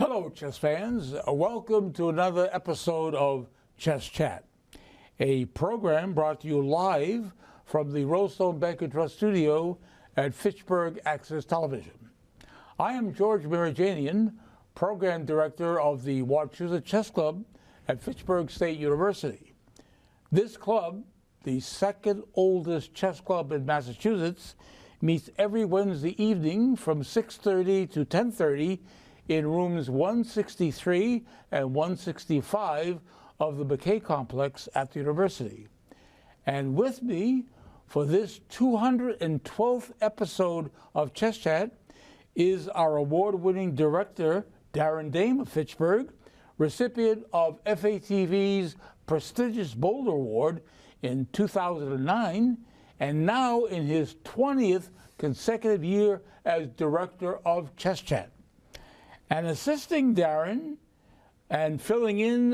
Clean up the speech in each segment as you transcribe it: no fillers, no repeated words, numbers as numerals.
Hello, chess fans. Welcome to another episode of Chess Chat, a program brought to you live from the Rollstone Bank and Trust studio at Fitchburg Access Television. I am George Marajanian, Program Director of the Wachusett Chess Club at Fitchburg State University. This club, the second oldest chess club in Massachusetts, meets every Wednesday evening from 6:30 to 10:30 in rooms 163 and 165 of the McKay Complex at the university. And with me for this 212th episode of Chess Chat is our award-winning director, Darren Dame of Fitchburg, recipient of FATV's prestigious Boulder Award in 2009, and now in his 20th consecutive year as director of Chess Chat. And assisting Darren and filling in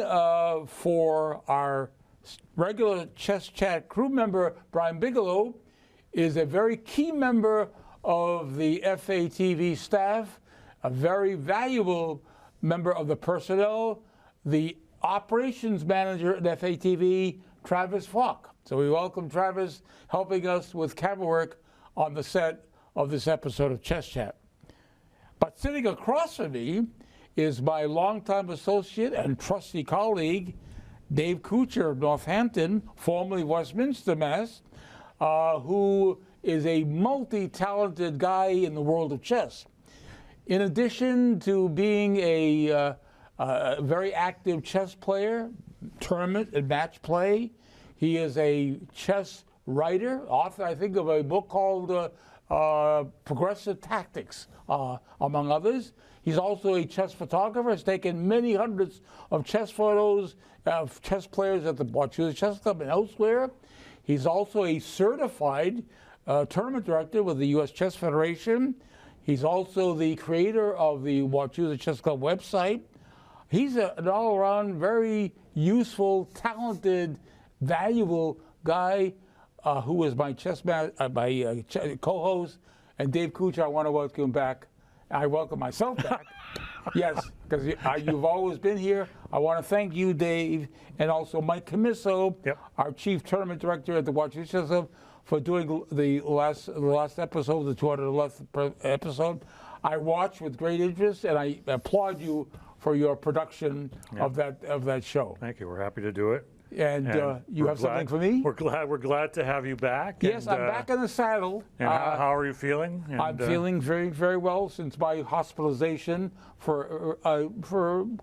for our regular Chess Chat crew member, Brian Bigelow, is a very key member of the FATV staff, a very valuable member of the personnel, the operations manager at FATV, Travis Falk. So we welcome Travis helping us with camera work on the set of this episode of Chess Chat. But sitting across from me is my longtime associate and trusty colleague, Dave Kuchar of Northampton, formerly Westminster, Mass., who is a multi-talented guy in the world of chess. In addition to being a very active chess player, tournament and match play, he is a chess writer, author, I think, of a book called Progressive Tactics, among others. He's also a chess photographer. Has taken many hundreds of chess photos of chess players at the Wachusett Chess Club and elsewhere. He's also a certified tournament director with the U.S. Chess Federation. He's also the creator of the Wachusett Chess Club website. He's an all-around very useful, talented, valuable guy who is my co-host, and Dave Kuchar. I want to welcome him back. I welcome myself back. Yes, because you've always been here. I want to thank you, Dave, and also Mike Camiso, our chief tournament director at the Wachusett Chess Club, for doing the last episode, the 211th episode. I watched with great interest, and I applaud you for your production of that show. Thank you. We're happy to do it. And you have something for me? We're glad to have you back. Yes, I'm back in the saddle. And how are you feeling? I'm feeling very, very well since my hospitalization for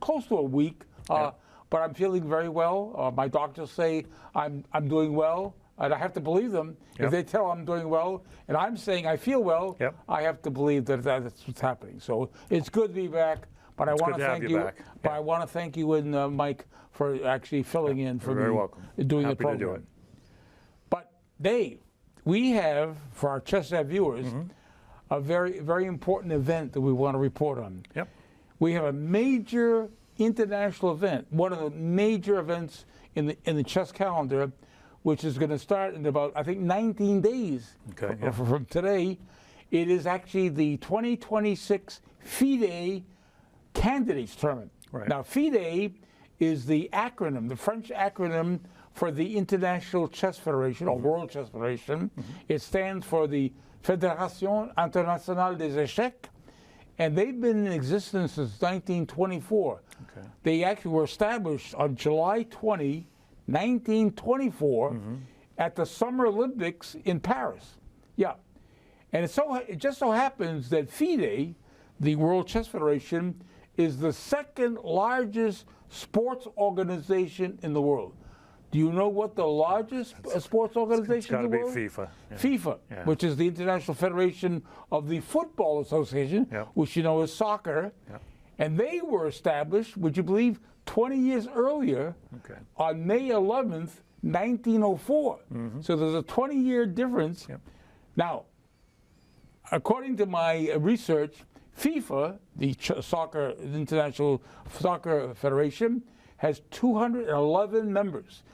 close to a week. But I'm feeling very well. My doctors say I'm doing well, and I have to believe them. If they tell I'm doing well, and I'm saying I feel well, I have to believe that that's what's happening. So it's good to be back. But I want to thank you. But I want to thank you and Mike for actually filling in for me, doing Happy the program. To do it. But Dave, we have for our Chess Chat viewers a very, very important event that we want to report on. We have a major international event, one of the major events in the chess calendar, which is going to start in about, I think, 19 days from today. It is actually the 2026 FIDE Candidates Tournament. Now, FIDE is the acronym, the French acronym for the International Chess Federation, or World Chess Federation. It stands for the Fédération Internationale des Échecs, and they've been in existence since 1924. They actually were established on July 20, 1924, at the Summer Olympics in Paris. And it just so happens that FIDE, the World Chess Federation, is the second largest sports organization in the world. Do you know what the largest sports organization in the world? It's got to be FIFA. FIFA, which is the International Federation of the Football Association, which you know is soccer. And they were established, would you believe, 20 years earlier on May 11th, 1904. So there's a 20-year difference. Now, according to my research, FIFA, the International Soccer Federation, has 211 members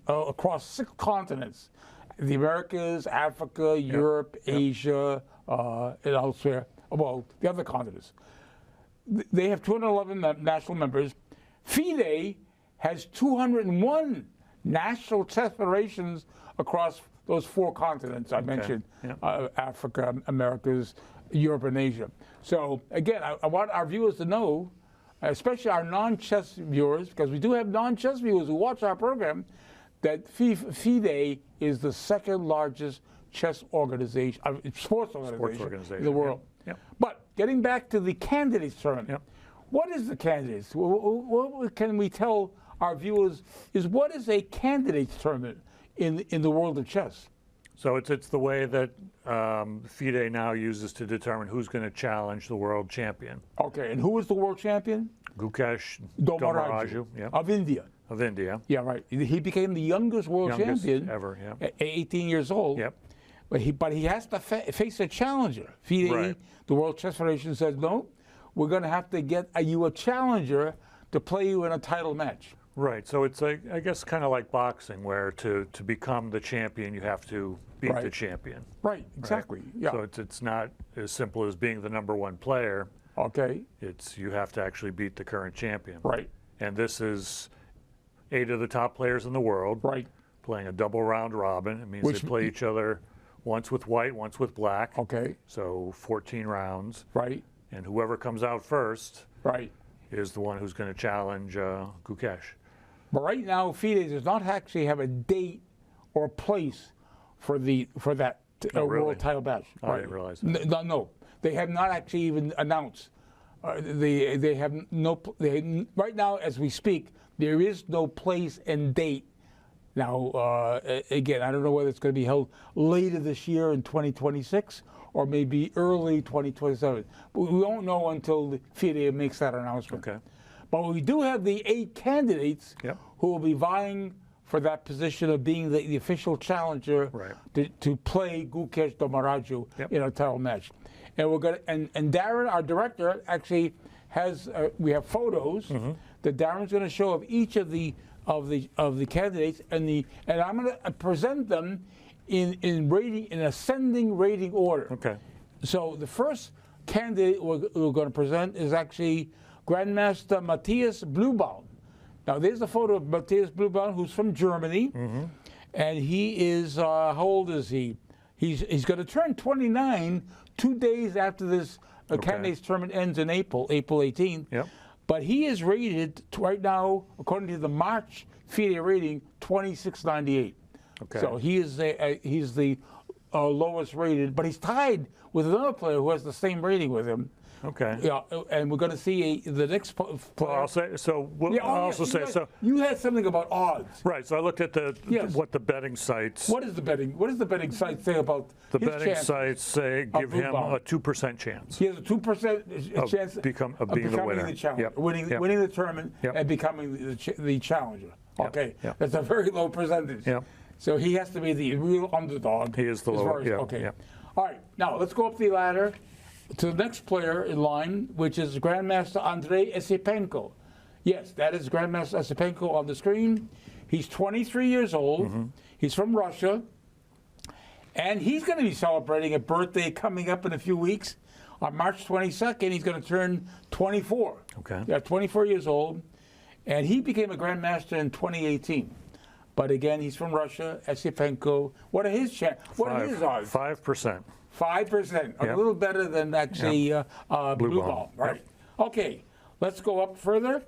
across 6 continents: the Americas, Africa, Europe, Asia, and elsewhere. well, the other continents. They have 211 national members. FIDE has 201 national chess federations across those 4 continents I mentioned, Africa, Americas, Europe, and Asia. So again, I want our viewers to know, especially our non-chess viewers, because we do have non-chess viewers who watch our program, that FIDE is the 2nd largest chess organization, sports organization in the world. Yep. But getting back to the candidates tournament, what is the candidates? What can we tell our viewers what is a candidates tournament in the world of chess? So it's the way that FIDE now uses to determine who's going to challenge the world champion. Okay, and who is the world champion? Gukesh Domaraju of India. Of India. Yeah, right. He became the youngest world champion ever, at 18 years old. Yep. But he has to face a challenger. FIDE, the World Chess Federation, says, no, we're going to have to get you a challenger to play you in a title match. Right. So it's like, I guess, kind of like boxing, where to become the champion, you have to beat the champion. Right. Exactly. Right? Yeah. So it's not as simple as being the #1 player. Okay. It's you have to actually beat the current champion. Right. And this is 8 of the top players in the world. Right. Playing a double round robin. It means they play each other once with white, once with black. Okay. So 14 rounds. Right. And whoever comes out first is the one who's going to challenge Gukesh. But right now, FIDE does not actually have a date or a place for that world title match. I didn't realize that. No, they have not actually even announced. They have no. Right now, as we speak, there is no place and date. Now, again, I don't know whether it's going to be held later this year in 2026 or maybe early 2027. But we won't know until FIDE makes that announcement. Okay. But we do have the 8 candidates who will be vying for that position of being the official challenger to play Gukesh Domaraju in a title match. And we're going and Darren, our director, actually has we have photos that Darren's going to show of each of the candidates and I'm going to present them in ascending rating order. Okay. So the first candidate we're going to present is actually Grandmaster Matthias Bluebaum. Now, there's a photo of Matthias Bluebaum, who's from Germany, and he is, how old is he? He's going to turn 29 2 days after this candidates tournament ends in April 18th. Yep. But he is rated right now, according to the March FIDE rating, 2698. Okay. So he's the lowest rated, but he's tied with another player who has the same rating with him. Okay. Yeah, and we're going to see the next player. Well, I'll say so. You had something about odds. Right. So I looked at what the betting sites. What is the betting site say about the his betting sites say give him a 2% chance. He has a 2% chance of being the winner. The challenger, winning the tournament and becoming the challenger. Okay, that's a very low percentage. Yep. So he has to be the real underdog. He is the lower. Okay. All right. Now let's go up the ladder to the next player in line, which is Grandmaster Andrei Esipenko. Yes, that is Grandmaster Esipenko on the screen. He's 23 years old. He's from Russia. And he's going to be celebrating a birthday coming up in a few weeks. On March 22nd, he's going to turn 24. Okay. Yeah, 24 years old. And he became a Grandmaster in 2018. But again, he's from Russia, Esipenko. What are his chances? What are his odds? 5%. 5%, a little better than actually Bluebaum, right? Okay, let's go up further.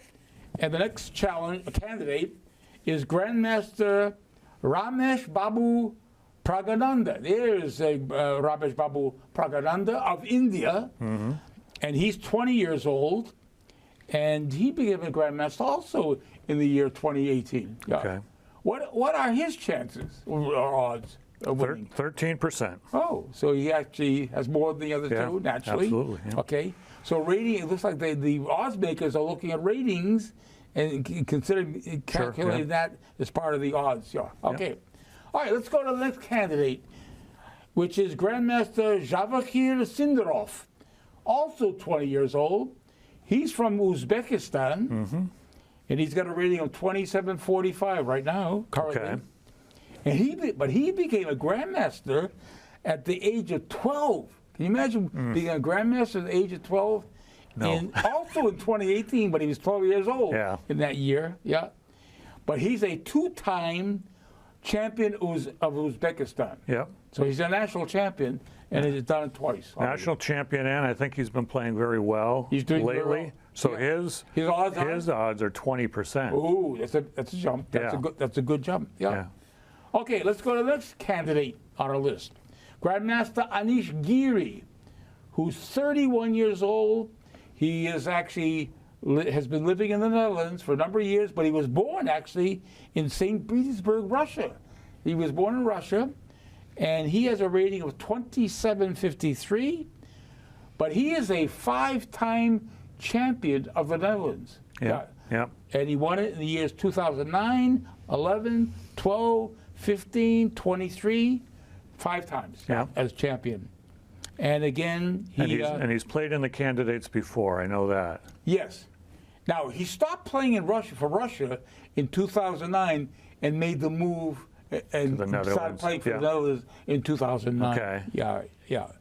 And the next candidate is Grandmaster Ramesh Babu Pragananda. There's Ramesh Babu Pragananda of India, and he's 20 years old, and he became a Grandmaster also in the year 2018. Yeah. Okay. What are his chances or odds? 13%. Oh, so he actually has more than the other two, naturally. Absolutely. Yeah. Okay. So rating, it looks like the odds makers are looking at ratings and calculating that as part of the odds. Yeah. Okay. All right, let's go to the next candidate, which is Grandmaster Javakhir Sindarov, also 20 years old. He's from Uzbekistan, and he's got a rating of 2745 right now, currently. Okay. And he became a Grandmaster at the age of 12. Can you imagine being a grandmaster at the age of 12? No. And also in 2018, but he was 12 years old in that year. Yeah. But he's a two-time champion of Uzbekistan. Yeah. So he's a national champion, and he's done it twice. National champion, and I think he's been playing very well He's doing lately. very well. So His odds are 20%. Ooh, that's a jump. That's a good jump. Yeah. Okay, let's go to the next candidate on our list. Grandmaster Anish Giri, who's 31 years old. He is actually has been living in the Netherlands for a number of years, but he was born actually in St. Petersburg, Russia. He was born in Russia, and he has a rating of 2753, but he is a 5-time champion of the Netherlands. Yeah. And he won it in the years 2009, 11, 12, 15, 23, 5 times as champion. And again, he's played in the candidates before. I know that. Yes. Now he stopped playing in Russia for Russia in 2009 and made the move and started playing for the Netherlands in 2009. Okay. Yeah.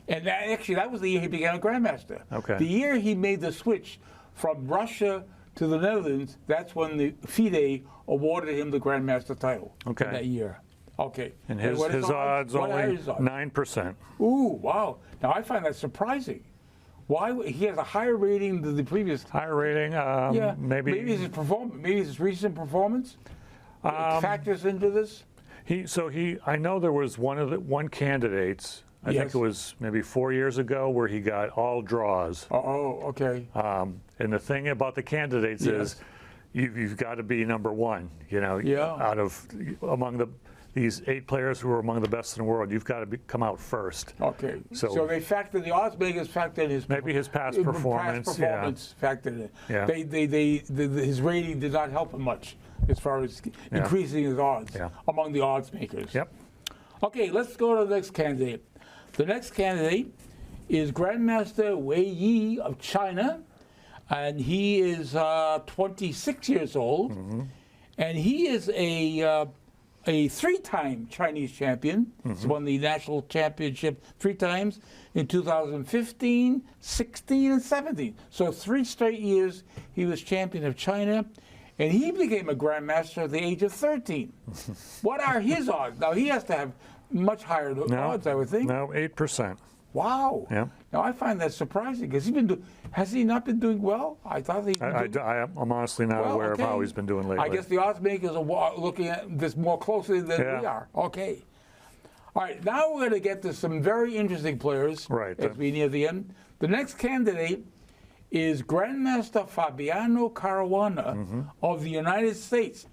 And that was the year he became a grandmaster. Okay. The year he made the switch from Russia to the Netherlands, that's when the FIDE awarded him the grandmaster title. Okay. In that year. Okay. And his odds only 9%. Ooh, wow. Now I find that surprising. Why he has a higher rating than the previous? Higher rating, maybe his recent performance factors into this. I know there was one candidates. I think it was maybe 4 years ago where he got all draws. Oh, okay. And the thing about the candidates is you've got to be number one. Out of these 8 players who are among the best in the world, you've got to come out first. Okay. So they factor the odds makers factored his past performance. Factored in. Yeah. His rating did not help him much as far as increasing his odds among the odds makers. Yep. Okay, let's go to the next candidate. The next candidate is Grandmaster Wei Yi of China, and he is 26 years old, and he is a 3-time Chinese champion. He's won the national championship 3 times in 2015, 16, and 17. So 3 straight years he was champion of China, and he became a grandmaster at the age of 13. What are his odds? Now he has to have much higher odds, I would think. No, 8%. Wow. Yeah. Now I find that surprising because has he not been doing well? I thought I'm honestly not aware of how he's been doing lately. I guess the odds makers are looking at this more closely than we are. Okay. All right. Now we're going to get to some very interesting players as we near the end. The next candidate is Grandmaster Fabiano Caruana of the United States.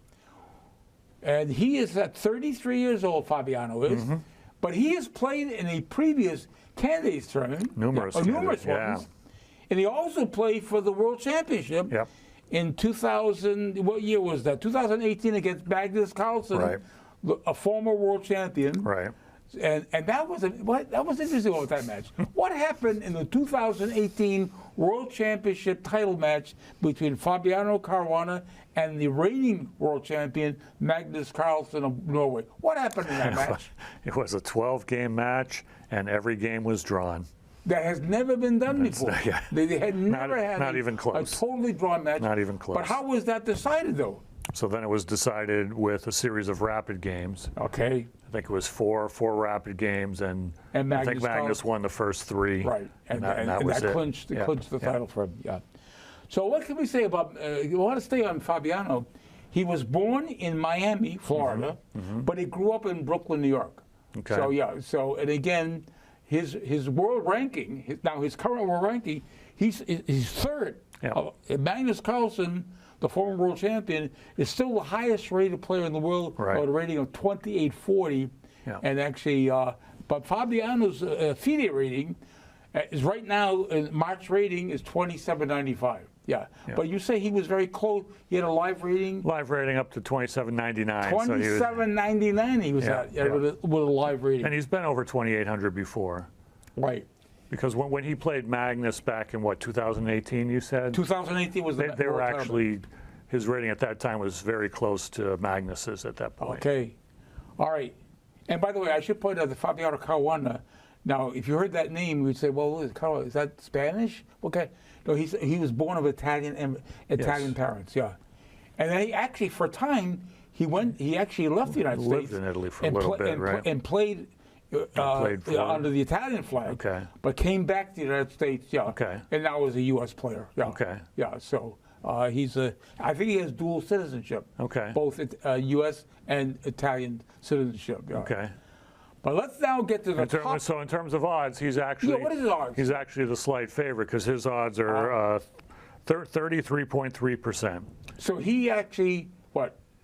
And he is at 33 years old, Fabiano is. But he has played in a previous candidates tournament. Numerous ones. Yeah. And he also played for the World Championship in 2000, what year was that? 2018 against Magnus Carlsen, a former world champion. Right. And that was interesting about that match. What happened in the 2018 World Championship title match between Fabiano Caruana and the reigning world champion Magnus Carlsen of Norway? What happened in that match? It was a 12-game match, and every game was drawn. That has never been done before. They had never had not even close. A totally drawn match. Not even close. But how was that decided, though? So then it was decided with a series of rapid games. Okay. I think it was four rapid games, and I think Magnus won the first 3. Right. And that was it. clinched the title for him. Yeah. So what can we say about? You want to stay on Fabiano? He was born in Miami, Florida, but he grew up in Brooklyn, New York. Okay. So So and again, his world ranking, his current world ranking, he's 3rd. Magnus Carlsen, the former world champion, is still the highest rated player in the world with a rating of 2840. And actually, but Fabiano's FIDE rating is right now, March rating is 2795. But you say he was very close. He had a live rating? Live rating up to 2799. 2799 he was at with a live rating. And he's been over 2800 before. Right. Because when he played Magnus back in 2018, you said? 2018 was the they were actually, his rating at that time was very close to Magnus's at that point. Okay. All right. And by the way, I should point out that Fabiano Caruana Now, if you heard that name, you would say, well, Carlo, is that Spanish? Okay. No, he was born of Italian parents, yeah. And then he actually, for a time, he actually left the United States. Lived in Italy for a little bit, right? And played under the Italian flag. Okay. But came back to the United States, yeah. Okay. And now is a U.S. player, yeah. Okay. Yeah, so I think he has dual citizenship. Okay. Both U.S. and Italian citizenship, yeah. Okay. But let's now get to the top. So in terms of odds, he's actually what is his odds? He's actually the slight favorite because his odds are 33.3%. So he actually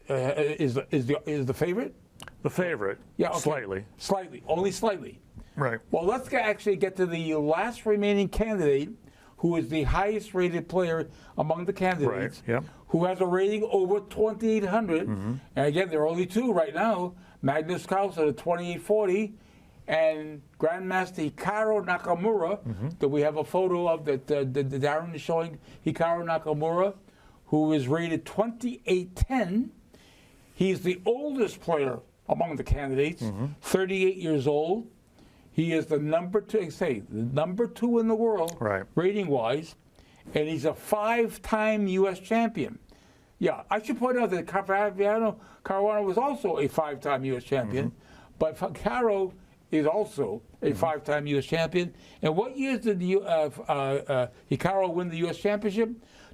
is the favorite? The favorite. Yeah, okay. Slightly. Slightly, only slightly. Right. Well, let's actually get to the last remaining candidate, who is the highest rated player among the candidates, right. Yep. who has a rating over 2,800. Mm-hmm. And again, there are only two right now. Magnus Carlsen at 2840 and Grandmaster Hikaru Nakamura, that we have a photo of that Darren is showing, Hikaru Nakamura, who is rated 2810. He's the oldest player among the candidates, 38 years old. He is the number two in the world, right, rating-wise, and he's a 5-time U.S. champion. Yeah, I should point out that Fabiano Caruana was also a 5-time U.S. champion, but Caro is also a 5-time U.S. champion. And what years did Hikaru win the U.S. championship?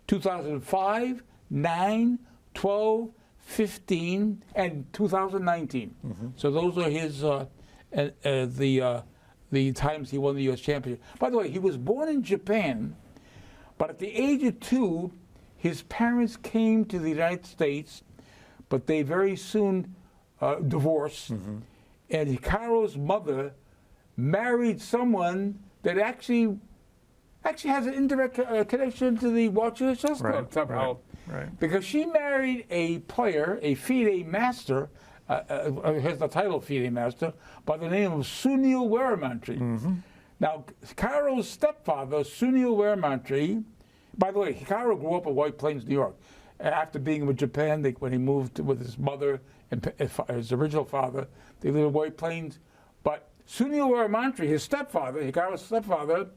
2005, 9, 12, 15, and 2019. So those are his the times he won the U.S. championship. By the way, he was born in Japan, but at the age of 2, his parents came to the United States, but they very soon divorced. And Hikaru's mother married someone that actually has an indirect connection to the Watcher Chess Club somehow. Right. Because she married a player, a FIDE master, has the title FIDE master, by the name of Sunil Weramantri. Now, Hikaru's stepfather, Sunil Weramantri, by the way, Hikaru grew up in White Plains, New York. After being with Japan, when he moved with his mother and his original father, they lived in White Plains. But Sunil Weramantri, his stepfather, Hikaru's stepfather,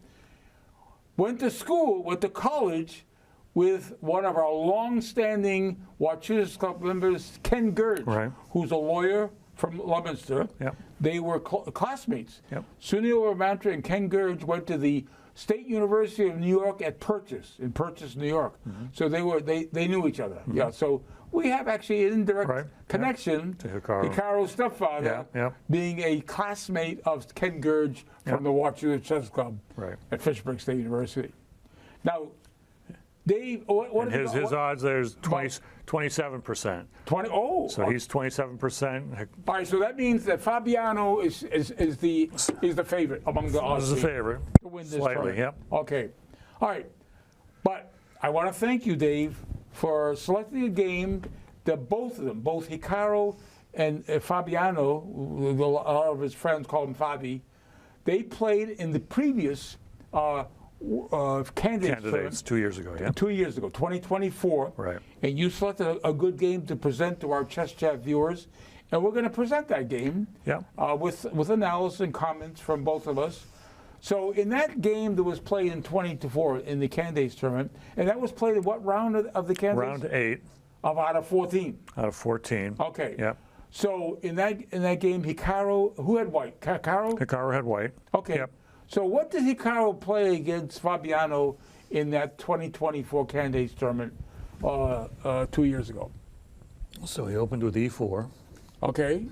went to college with one of our long-standing Wachusett Club members, Ken Gurge, who's a lawyer from Leominster. Yep. They were classmates. Yep. Sunil Weramantri and Ken Gurge went to the State University of New York in Purchase, New York. So they knew each other. Yeah. So we have actually an indirect connection to Hikaru's stepfather being a classmate of Ken Gurge from the Wachusett Chess Club at Fitchburg State University. Now, Dave, his odds there's 27%. 20. Oh, so he's 27%. All right, so that means that Fabiano is the favorite among the odds. Is the favorite to win this slightly. tournament. Yep. Okay, all right, but I want to thank you, Dave, for selecting a game that both of them, both Hikaru and Fabiano, a lot of his friends call him Fabi, they played in the previous. Candidates 2 years ago, 2 years ago, 2024. Right. And you selected a good game to present to our Chess Chat viewers. And we're going to present that game with analysis and comments from both of us. So in that game that was played in 2024 in the Candidates tournament, and that was played in what round of the Candidates? Round 8. Out of 14. Out of 14. Okay. Yep. So in that game, Hikaru, who had white? Hikaru? Hikaru had white. Okay. Yep. So what did Hikaru play against Fabiano in that 2024 Candidates tournament 2 years ago? So he opened with e4. Okay.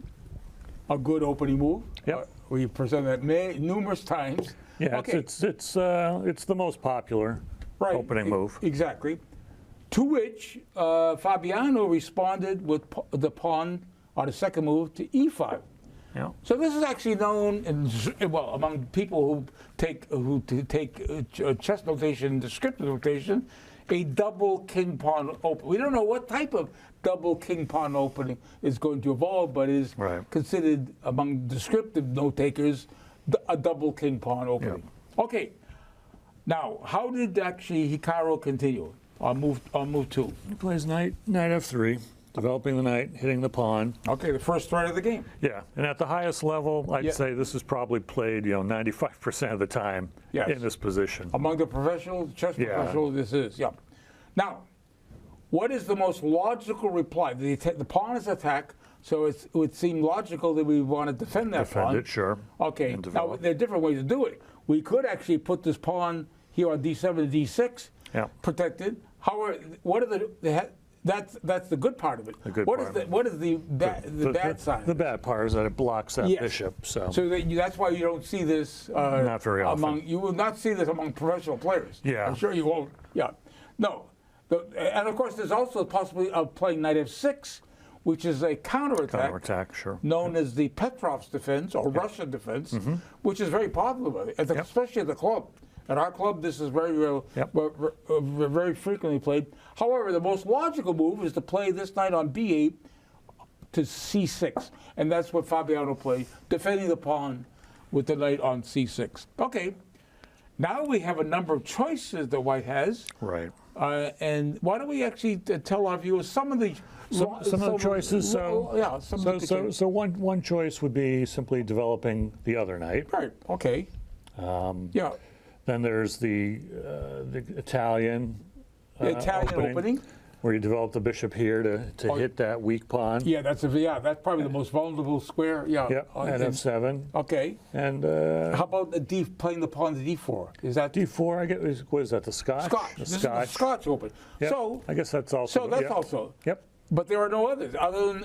A good opening move. Yep. We presented that numerous times. Yeah, okay. it's the most popular opening move. Exactly. To which Fabiano responded with the pawn on the second move to e5. Yeah. So this is actually known, among people who take chess notation, descriptive notation, a double king pawn open. We don't know what type of double king pawn opening is going to evolve, but is considered among descriptive note takers a double king pawn opening. Yeah. Okay. Now, how did actually Hikaru continue on move 2? He plays knight f3. developing the knight, hitting the pawn. Okay, the first threat of the game. Yeah, and at the highest level, I'd say this is probably played, 95% of the time in this position. Among the professionals, chess professionals, this is, Now, what is the most logical reply? The pawn is attacked, so it would seem logical that we want to defend that pawn. Defend it, sure. Okay, now there are different ways to do it. We could actually put this pawn here on d7 and d6, protected. However, what are that's the good part of it. What is the bad side? The bad part is that it blocks that bishop. So that's why you don't see this not very often. You will not see this among professional players. Yeah, I'm sure you won't. Yeah, no, and of course there's also the possibility of playing knight f6, which is a counterattack. Counterattack, sure. Known as the Petrov's defense or Russian defense, which is very popular, especially at the club. At our club, this is very frequently played. However, the most logical move is to play this knight on b8 to c6, and that's what Fabiano played, defending the pawn with the knight on c6. Okay, now we have a number of choices that White has. Right. And why don't we actually tell our viewers some of the choices? So one choice would be simply developing the other knight. Right. Okay. Then there's the Italian opening, where you develop the bishop here to hit that weak pawn. Yeah, that's probably the most vulnerable square. Yeah. At f7. Okay. And how about playing the pawn to d4? Is that d4? I guess what is that? The Scotch. Scotch. This is the Scotch open. Yep. So I guess that's also. So that's also. Yep. But there are no others other than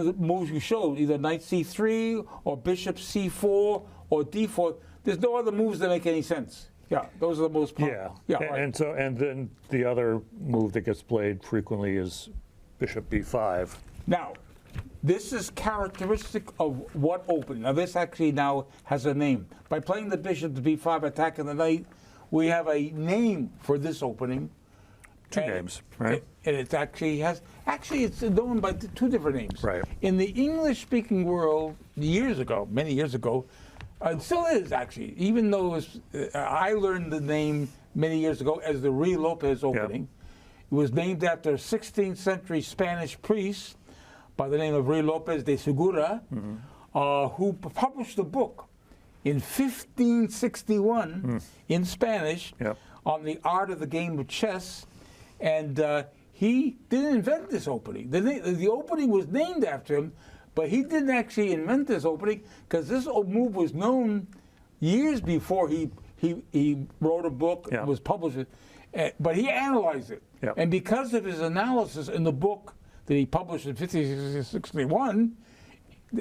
the moves you showed, either knight c3 or bishop c4 or d4. There's no other moves that make any sense. Yeah, those are the most popular. And then the other move that gets played frequently is bishop b5. Now, this is characteristic of what opening. Now, this actually now has a name. By playing the bishop to b5, attacking the knight, we have a name for this opening. Two names, right? And it actually it's known by two different names. Right. In the English-speaking world, many years ago, it still is actually, even though I learned the name many years ago as the Ruy Lopez opening. It was named after a 16th century Spanish priest by the name of Ruy Lopez de Segura, who published a book in 1561 in Spanish on the art of the game of chess. And he didn't invent this opening. The opening was named after him, but he didn't actually invent this opening because this move was known years before he wrote a book and was published. But he analyzed it. And because of his analysis in the book that he published in 1561,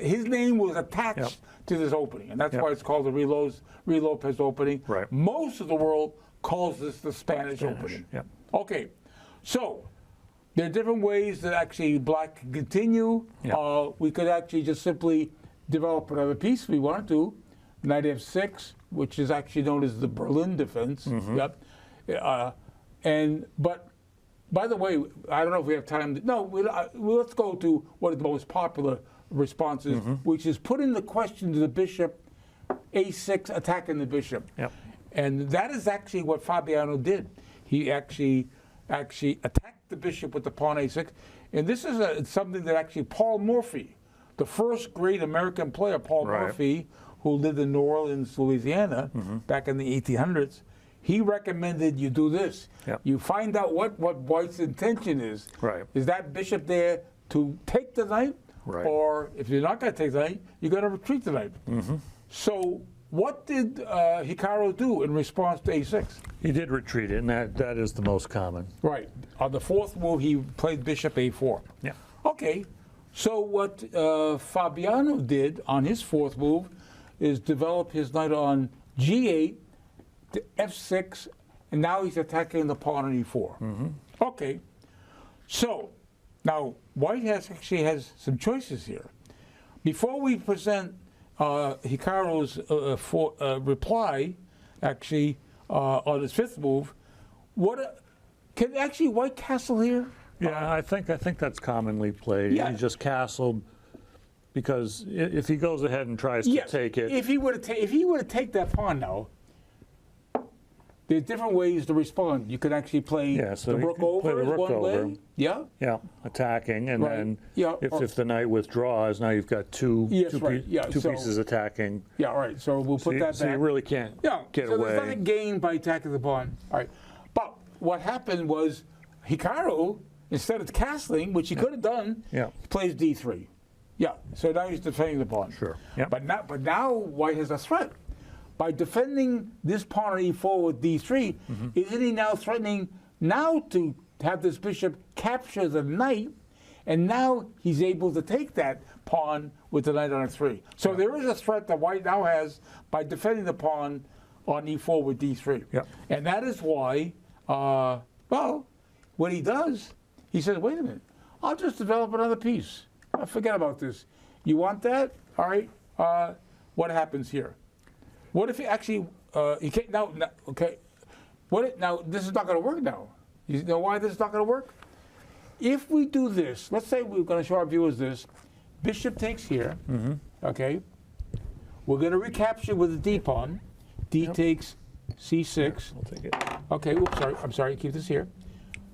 his name was attached to this opening. And that's why it's called the Ruy Lopez opening. Right. Most of the world calls this the Spanish opening. Okay, so there are different ways that actually black can continue. We could actually just simply develop another piece if we wanted to. Knight f6, which is actually known as the Berlin defense. But by the way, I don't know if we have time. Let's go to what is the most popular response is, which is putting the question to the bishop, a6, attacking the bishop. And that is actually what Fabiano did. He actually attacked the bishop with the pawn a6. And this is something that actually Paul Morphy, the first great American player, Paul Morphy, who lived in New Orleans, Louisiana, back in the 1800s, he recommended you do this. You find out what White's intention is. Is that bishop there to take the knight? Or if you're not going to take the knight, you're going to retreat the knight. So what did Hikaru do in response to a6? He did retreat it, and that is the most common. Right. On the fourth move, he played bishop a4. Okay. So what Fabiano did on his fourth move is develop his knight on g8 to f6, and now he's attacking the pawn on e4. Okay. So now White actually has some choices here. Before we present Hikaru's reply, actually, on his fifth move, can actually White castle here? Yeah, I think that's commonly played. He just castled because if he goes ahead and tries to take it, if he were to take that pawn now, there's different ways to respond. You can actually play the rook over is one way. Yeah. Yeah, attacking, and then yeah. if the knight withdraws, now you've got two pieces attacking. Yeah, all right. So we'll put that back. So you really can't get away. There's nothing gained by attacking the pawn. All right. But what happened was Hikaru, instead of castling, which he could have done, he plays d3. Yeah. So now he's defending the pawn. Sure. Yeah. But now White has a threat. By defending this pawn on e4 with d3, isn't he now threatening now to have this bishop capture the knight, and now he's able to take that pawn with the knight on f3. So there is a threat that White now has by defending the pawn on e4 with d3. Yeah. And that is why, well, what he does, he says, wait a minute, I'll just develop another piece. Forget about this. You want that? All right. What happens here? What if he actually, he can't, now, okay, now this is not going to work now. You know why this is not going to work? If we do this, let's say we're going to show our viewers this, bishop takes here, okay, we're going to recapture with the d pawn, d takes c6. I'll take it. Okay, oops, I'm sorry, keep this here.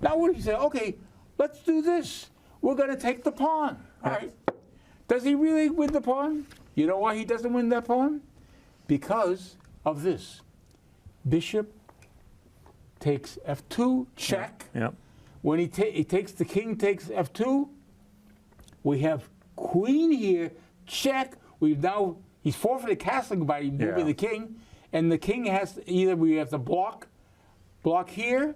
Now what do you say? Okay, let's do this. We're going to take the pawn, all right. Does he really win the pawn? You know why he doesn't win that pawn? Because of this. Bishop takes f2, check. Yeah. When he takes, the king takes f2, we have queen here, check. He's forfeited castling by moving the king, and the king has to, either we have to block here,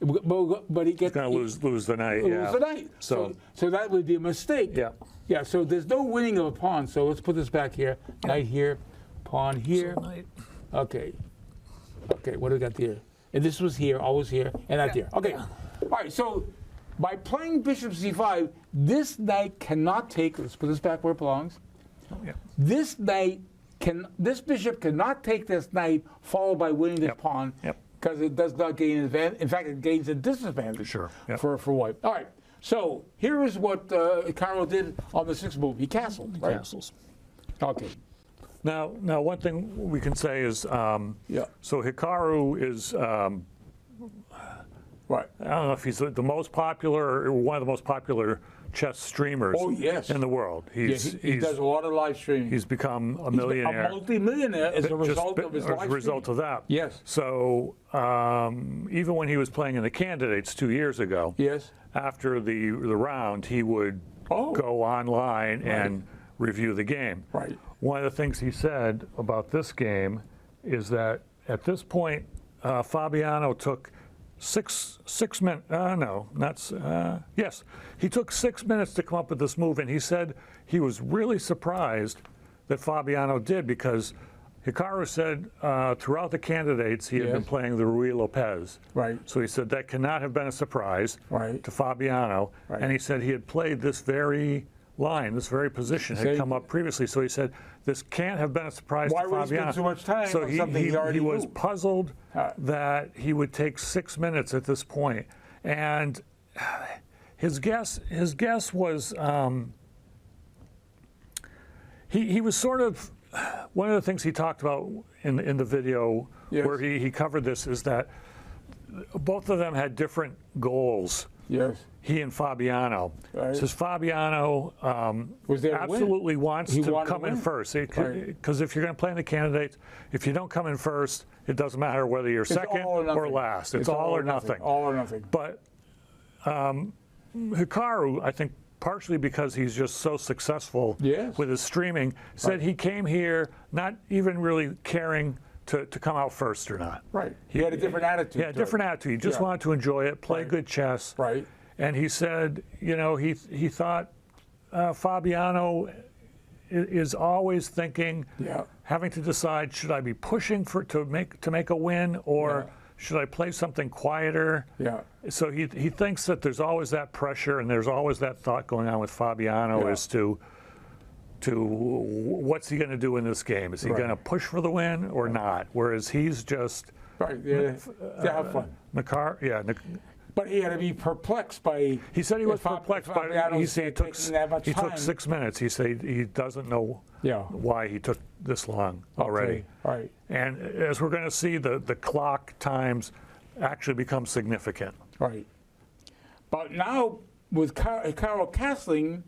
but he gets going to lose the knight. Lose the knight. So that would be a mistake. Yeah. Yeah. So there's no winning of a pawn. So let's put this back here. Knight here, pawn here. So knight. Okay. Okay. What do we got here? And this was here, always here, and not here. Okay. All right. So by playing bishop c5, this knight cannot take. Let's put this back where it belongs. Oh, yeah. This bishop cannot take this knight, followed by winning this pawn. Yep. Because it does not gain an advantage. In fact, it gains a disadvantage for White. All right. So here is what Hikaru did on the sixth move. He castled. Right? Castles. Okay. Now, one thing we can say is, so Hikaru is, right. I don't know if he's the most popular or one of the most popular chess streamers in the world. He does a lot of live streaming. He's become a millionaire. A multi-millionaire as a result of his live streaming. As a result of that. Yes. So even when he was playing in the candidates 2 years ago, after the round, he would go online and review the game. Right. One of the things he said about this game is that at this point, Fabiano took six minutes. Yes, he took 6 minutes to come up with this move, and he said he was really surprised that Fabiano did, because Hikaru said throughout the candidates he had been playing the Ruy Lopez. Right. So he said that cannot have been a surprise to Fabiano, and he said he had played this very line, this very position had come up previously. So he said this can't have been a surprise to Fabiano. Why spend so much time so on something he already was knew? puzzled that he would take 6 minutes at this point. And his guess was he was sort of, one of the things he talked about in the video where he covered this is that both of them had different goals. Yes. He and Fabiano. Right. Says Fabiano absolutely wants to come in first. Because if you're going to play in the candidates, if you don't come in first, it doesn't matter whether you're second or last. It's all or nothing. All or nothing. But Hikaru, I think, partially because he's just so successful with his streaming, said he came here not even really caring to come out first or not. Right. He had a different attitude. Yeah, different attitude. He just wanted to enjoy it, play good chess. Right. And he said, he thought Fabiano is always thinking, having to decide, should I be pushing to make a win, or should I play something quieter? Yeah. So he thinks that there's always that pressure, and there's always that thought going on with Fabiano as to what's he going to do in this game? Is he going to push for the win or not? Whereas he's just have fun. But he had to be perplexed by. He said he was perplexed, but he said he took 6 minutes. He said he doesn't know why he took this long already. Okay. Right. And as we're going to see, the clock times actually become significant. Right. But now with Carol castling,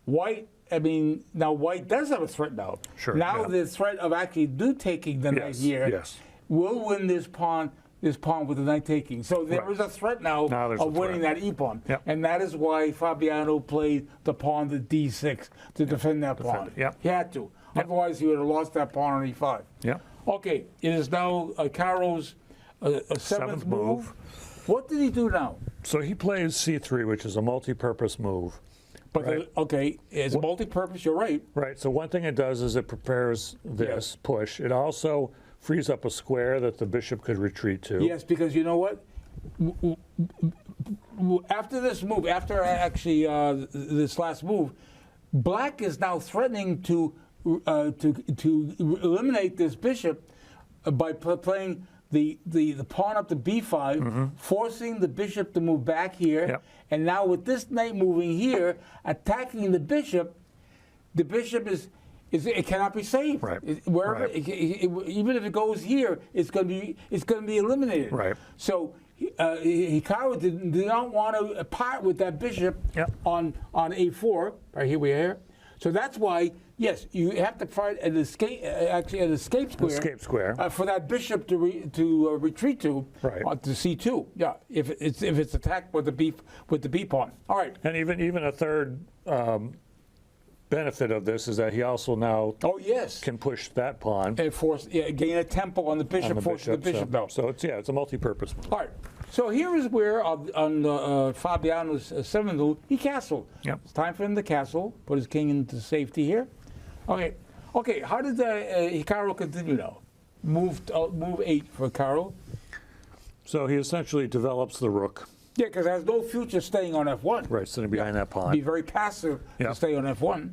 White. I mean, now White does have a threat now. Sure. Now the threat of actually taking the knight here will win this pawn. This pawn with the knight taking. So there is a threat now of winning that e-pawn. Yep. And that is why Fabiano played the pawn to d6 to defend that pawn. Yep. He had to. Yep. Otherwise, he would have lost that pawn on e5. Yep. Okay, it is now Caro's seventh move. What did he do now? So he plays c3, which is a multi-purpose move. But it's multi-purpose, you're right. Right, so one thing it does is it prepares this push. It also frees up a square that the bishop could retreat to. Yes, because you know what? After this move, after actually this last move, Black is now threatening to eliminate this bishop by playing the pawn up to b5, forcing the bishop to move back here. And now with this knight moving here, attacking the bishop is it cannot be saved. Right. Wherever, even if it goes here, it's going to be eliminated. Right. So Hikaru did not want to part with that bishop on a4. Right here we are here. So that's why, yes, you have to find an escape, an escape square. Escape square for that bishop to retreat to to c2. Yeah, if it's attacked with the b pawn. All right. And even a third. Benefit of this is that he also now can push that pawn and gain a tempo on the bishop, force the bishop down. So it's a multi-purpose move. All right. So here is where on Fabiano's seventh move he castled. Yep. It's time for him to castle. Put his king into safety here. Okay. Okay. How did Hikaru continue now? Move 8 for Hikaru. So he essentially develops the rook. Yeah, because there's no future staying on f1. Right, sitting behind that pawn. Be very passive to stay on f1.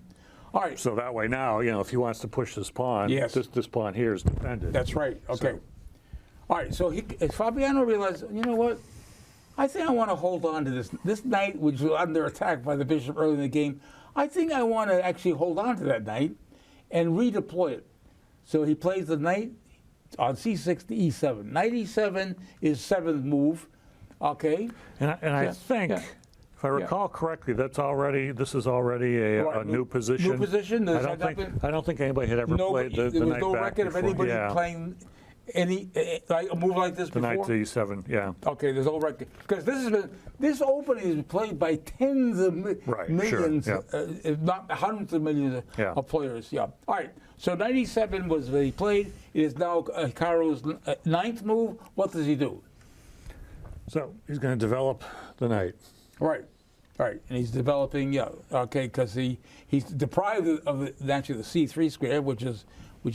All right. So that way now, if he wants to push this pawn, this pawn here is defended. That's right. Okay. So. All right. So Fabiano realized, you know what? I think I want to hold on to this knight, which was under attack by the bishop early in the game. I think I want to actually hold on to that knight and redeploy it. So he plays the knight on c6 to e7. Knight e7 is seventh move. Okay. And I think, if I recall correctly, this is already a new position. New position. I don't think anybody had ever played the there was knight no back record before. of anybody playing any like a move like this before. The knight to e7, yeah. Okay, there's no record because this opening has been played by tens of millions, if not hundreds of millions of players. Yeah. All right. So 97 was he played. It is now Hikaru's ninth move. What does he do? So he's going to develop the knight. Right, and he's developing, because he's deprived of actually the c3 square, which is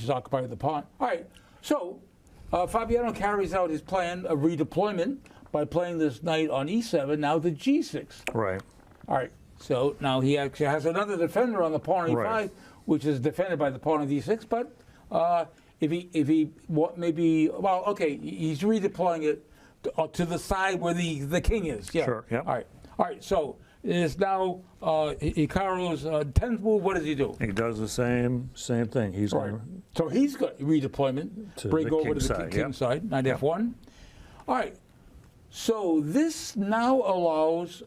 occupied the pawn. All right, so Fabiano carries out his plan of redeployment by playing this knight on e7, now to g6. Right. All right, so now he actually has another defender on the pawn on e5, which is defended by the pawn on d6, but he's redeploying it to the side where the king is. Yeah. Sure. Yeah. All right. So it is now Hikaru's 10th move. What does he do? He does the same thing. He's so he's got redeployment to break over to the king side. Knight f1. All right. So this now allows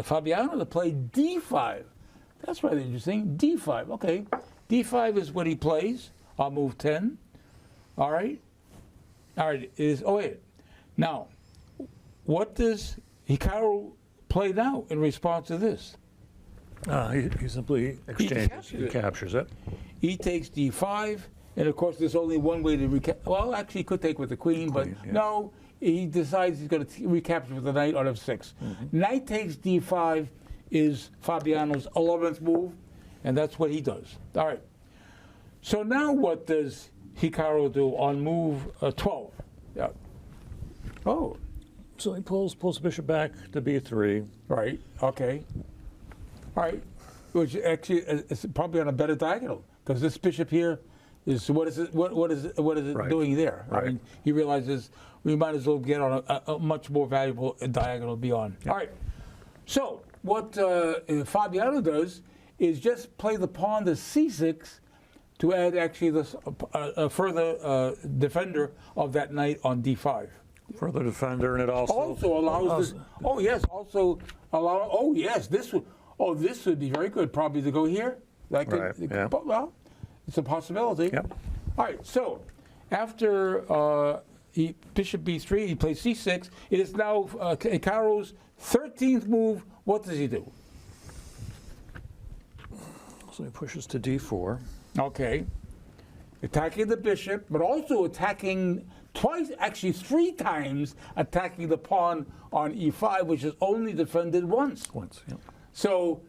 Fabiano to play d5. That's rather interesting. d5. Okay. d5 is what he plays on move 10. All right. Now, what does Hikaru play now in response to this? He simply exchanges. He captures it. He takes d5, and of course there's only one way to recapture. Well, actually he could take with the queen, but no, he decides he's going to recapture with the knight on f6. Knight takes d5 is Fabiano's 11th move, and that's what he does. All right. So now what does Hikaru do on move 12? Yeah. Oh. So he pulls the bishop back to b3. Right. Okay. All right. Which actually is probably on a better diagonal because this bishop here is what is it Right. doing there? I Right. mean, he realizes we might as well get on a much more valuable diagonal beyond. Yeah. All right. So what Fabiano does is just play the pawn to c6 to add actually this further defender of that knight on d5. Further defender, and it also Allows this. Oh yes. Also allow. Oh yes. This would. Oh, this would be very good. Probably to go here. That could, Right, yeah. Well, it's a possibility. Yep. All right. So after bishop b3, he plays c6. It is now Hicaru's 13th move. What does he do? So he pushes to d4. Okay. Attacking the bishop, but also attacking twice, actually 3 times, attacking the pawn on e5, which is only defended once. Once, yep. So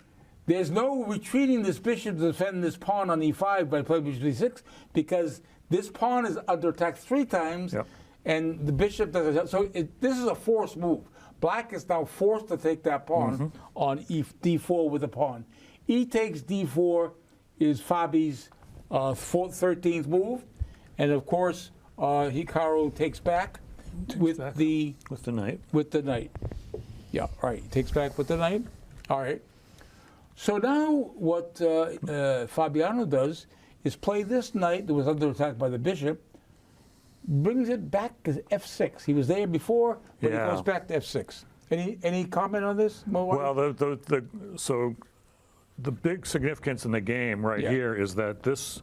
there's no retreating this bishop to defend this pawn on e5 by playing bishop d6, because this pawn is under attack 3 times, Yep. and the bishop doesn't. So this is a forced move. Black is now forced to take that pawn on d4 with the pawn. E takes d4 is Fabi's 13th move, and of course Hikaru takes back with the knight. With the knight. Yeah, all right. He takes back with the knight. All right. So now what Fabiano does is play this knight that was under attack by the bishop, brings it back to f6. He was there before, but Yeah. he goes back to f6. Any comment on this, Mo? Well, so the big significance in the game right Yeah. here is that this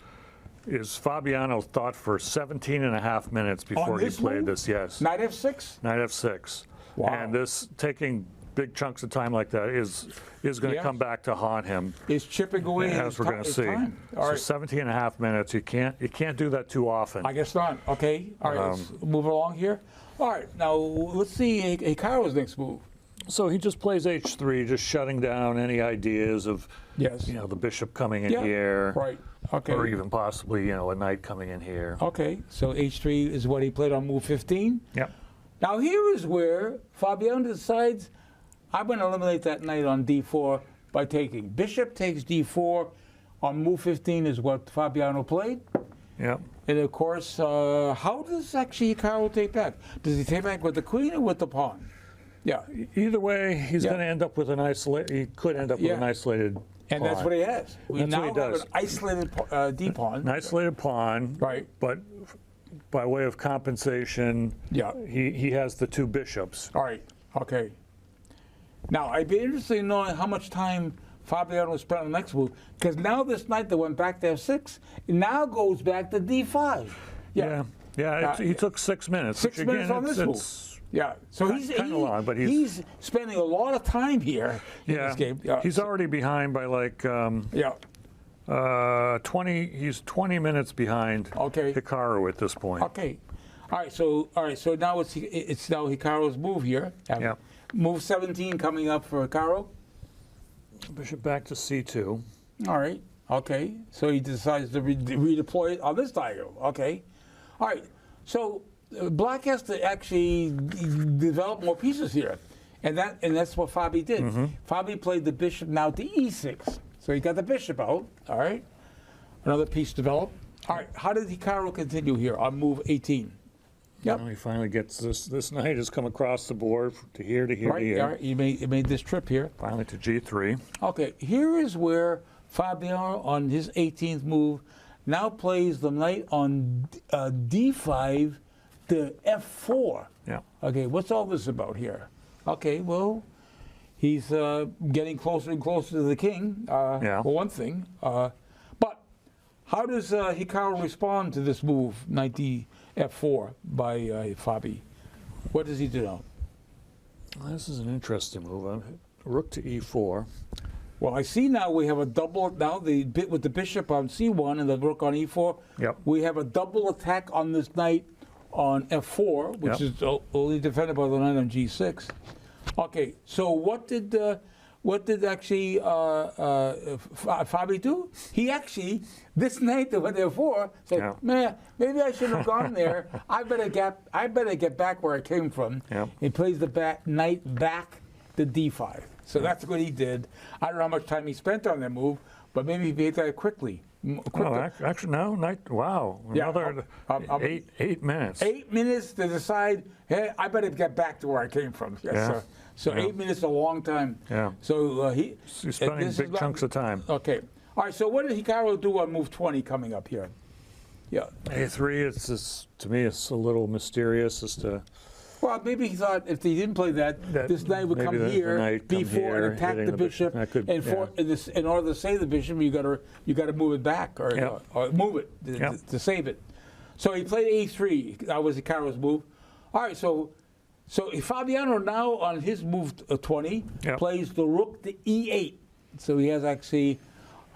is Fabiano thought for 17 and a half minutes before he this played move? this. Yes. Knight f6? Knight f6. Wow. And this taking big chunks of time like that is going to Yes. come back to haunt him, Is chipping away as we're going to his see. time? All So right. 17 and a half minutes. You can't do that too often. I guess not. Okay. All right. Let's move along here. All right. Now let's see Hikaru's next move. So he just plays h3, just shutting down any ideas of Yes. the bishop coming in Yeah. here, Right. Okay. or even possibly a knight coming in here. Okay. So h3 is what he played on move 15. Yep. Now here is where Fabiano decides, I'm going to eliminate that knight on d4 by taking. Bishop takes d4 on move 15 is what Fabiano played. Yep. And of course, how does actually Hikaru take back? Does he take back with the queen or with the pawn? Yeah. Either way, he's Yeah. going to end up with an isolated. He could end up with Yeah. an isolated. And that's pawn. what he has. We That's now what he have does. an isolated d pawn. An isolated pawn. Right. But by way of compensation, Yeah. he has the 2 bishops. All right. Okay. Now, I'd be interested in knowing how much time Fabiano spent on the next move, because now this knight that went back to f6 now goes back to d5. Yeah. He took 6 minutes. 6 which minutes again, on this it's, move. Yeah. So he's kinda long, but he's spending a lot of time here in Yeah. this game. Yeah. He's already behind by like Yeah. 20. He's 20 minutes behind Okay. Hikaru at this point. Okay. All right. So now it's now Hikaru's move here. Yeah. Move 17 coming up for Hikaru. Bishop back to c2. All right. Okay. So he decides to redeploy it on this diagonal. Okay. All right. So Black has to actually develop more pieces here, and that's what Fabi did. Fabi played the bishop now to e6. So he got the bishop out. All right. Another piece developed. All right. How did Hikaru continue here on move 18? Yep. Now he finally gets this knight has come across the board to here to here to here. All right. He made this trip here. Finally to g3. Okay, here is where Fabiano, on his 18th move, now plays the knight on d5 to f4. Yeah. Okay, what's all this about here? Okay, well, he's getting closer and closer to the king, Yeah. for one thing. But how does Hikaru respond to this move, knight d f4 by Fabi? What does he do now? Well, this is an interesting move. Rook to e4. Well, I see now we have a double, now the bit with the bishop on c1 and the rook on e4. Yep. We have a double attack on this knight on f4, which Yep. is only defended by the knight on g6. Okay, so what did actually Fabi do? He actually, this knight that went f4, said, Yeah. man, maybe I shouldn't have gone there. I better get back where I came from. Yep. He plays the knight back to d5. So that's what he did. I don't know how much time he spent on that move, but maybe he made that quickly. Oh, actually, no. Wow. Yeah, Another 8 minutes. 8 minutes to decide, hey, I better get back to where I came from. Yes, Yeah. sir. So Yeah. 8 minutes is a long time. Yeah. So He's spending big chunks of time. Okay. All right, so what did Hikaru do on move 20 coming up here? Yeah. A3, it's just, to me, it's a little mysterious as to... Well, maybe he thought if he didn't play that this knight would come here before and attack the bishop. In order to save the bishop, you got to move it back or move it to save it. So he played a3. That was Hikaru's move. All right, so Fabiano now on his move 20 plays the rook to e8. So he has actually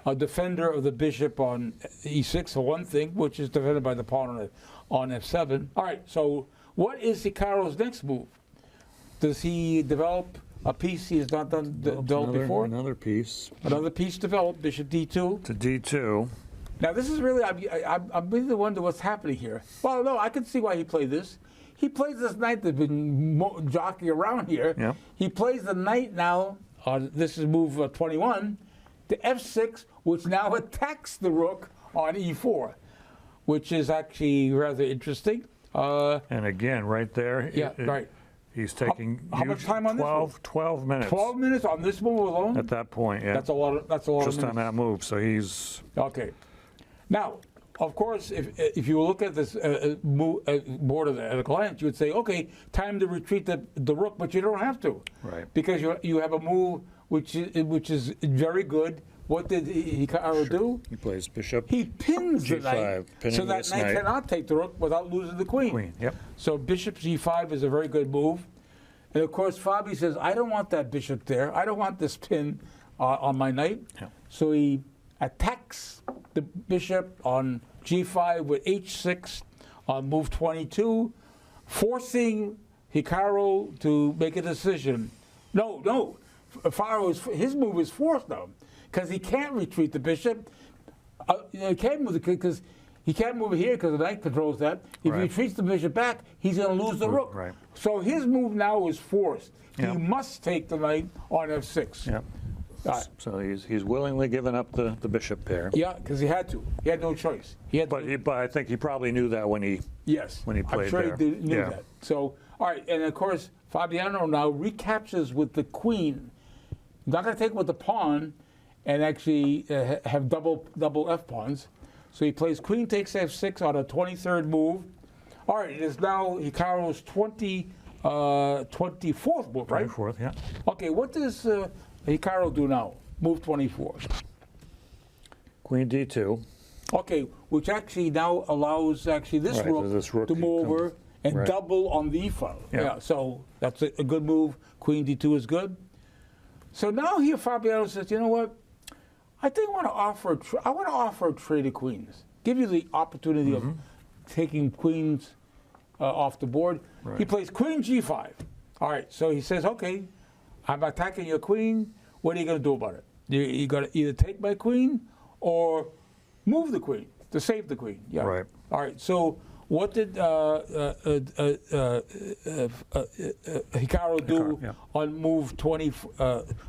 a defender of the bishop on e6 for one thing, which is defended by the pawn on f7. All right, so what is Hikaru's next move? Does he develop a piece he has not developed before? Another piece. Another piece developed, bishop d2. To d2. Now this is really, I'm really wondering what's happening here. Well, no, I can see why he played this. He plays this knight that's been jockeying around here. Yeah. He plays the knight now, this is move 21, to f6, which now attacks the rook on e4, which is actually rather interesting. And again, right there, he's taking how much time on 12 minutes. 12 minutes on this move alone? At that point, yeah. That's a lot of just on that move, so he's... Okay. Now, of course, if you look at this board at a glance, you would say, okay, time to retreat the rook, but you don't have to. Right. Because you have a move which is very good. What did Hikaru do? He plays bishop. He pins G5, the knight, so that knight cannot take the rook without losing the queen. Yep. So bishop g5 is a very good move. And of course, Fabi says, I don't want that bishop there. I don't want this pin on my knight. Yep. So he attacks the bishop on g5 with h6 on move 22, forcing Hikaru to make a decision. No, his move is forced now, because he can't retreat the bishop. He can't move because he can't move it here because the knight controls that. If he retreats the bishop back, he's going to lose the rook. Right. So his move now is forced. Yep. He must take the knight on f6. Yep. So he's willingly given up the bishop pair. Yeah, because he had to. He had no choice. But I think he probably knew that when he played I'm sure there. he knew that. So all right, and of course Fabiano now recaptures with the queen. Not going to take with the pawn, and actually have double f pawns. So he plays queen takes f6 on a 23rd move. All right, it is now Hikaru's 24th move, right? 24th, yeah. Okay, what does Hikaru do now? Move 24. Queen d2. Okay, which actually now allows this rook to move over and double on the e file. Yeah, so that's a good move. Queen d2 is good. So now here Fabiano says, you know what? I think I want to offer a trade of queens. Give you the opportunity of taking queens off the board. Right. He plays queen g5. All right, so he says, okay, I'm attacking your queen. What are you going to do about it? You got to either take my queen or move the queen to save the queen. Yeah. Right. All right, so what did Hikaru do on move 20?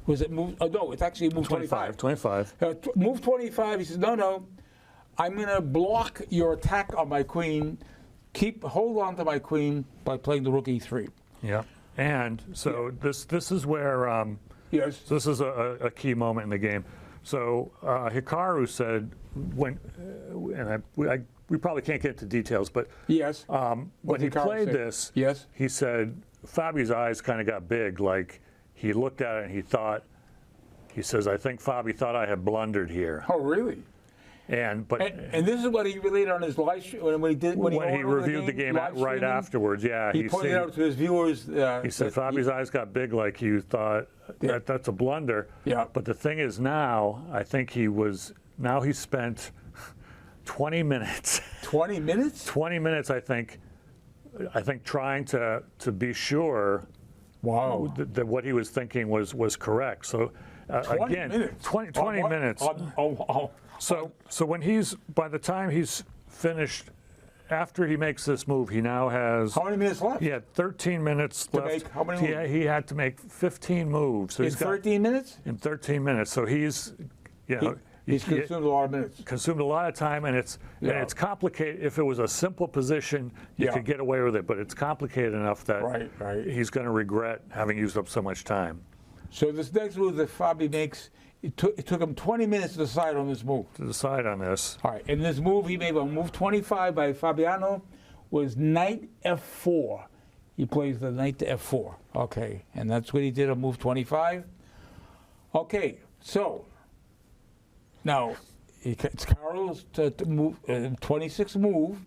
Was it move? Oh, no, it's actually move 25. 25. Move 25. He says, no, I'm going to block your attack on my queen. Hold on to my queen by playing the rook e3. Yeah, and so this is where this is a key moment in the game. So Hikaru said we probably can't get into details, but when he played this, he said Fabi's eyes kind of got big, like he looked at it and he says, I think Fabi thought I had blundered here. Oh, really? And this is what he related on his live stream when he reviewed the game right afterwards. Yeah, he pointed out to his viewers. He said Fabi's eyes got big, like you thought that's a blunder. Yeah. But the thing is, now I think he spent 20 minutes. 20 minutes? 20 minutes, I think trying to be sure. Wow. That what he was thinking was correct. So 20 again, minutes. 20 minutes. So by the time he's finished, after he makes this move, he now has... How many minutes left? He had 13 minutes left. How many moves? He had to make 15 moves. So in 13 minutes? In 13 minutes. So he's, He's consumed a lot of minutes. Consumed a lot of time, and it's complicated. If it was a simple position, you could get away with it, but it's complicated enough that he's going to regret having used up so much time. So this next move that Fabi makes, it took him 20 minutes to decide on this move. To decide on this. All right, and this move he made on move 25 by Fabiano was knight f4. He plays the knight to f4. Okay, and that's what he did on move 25. Okay, so now it's Carol's to move 26th move.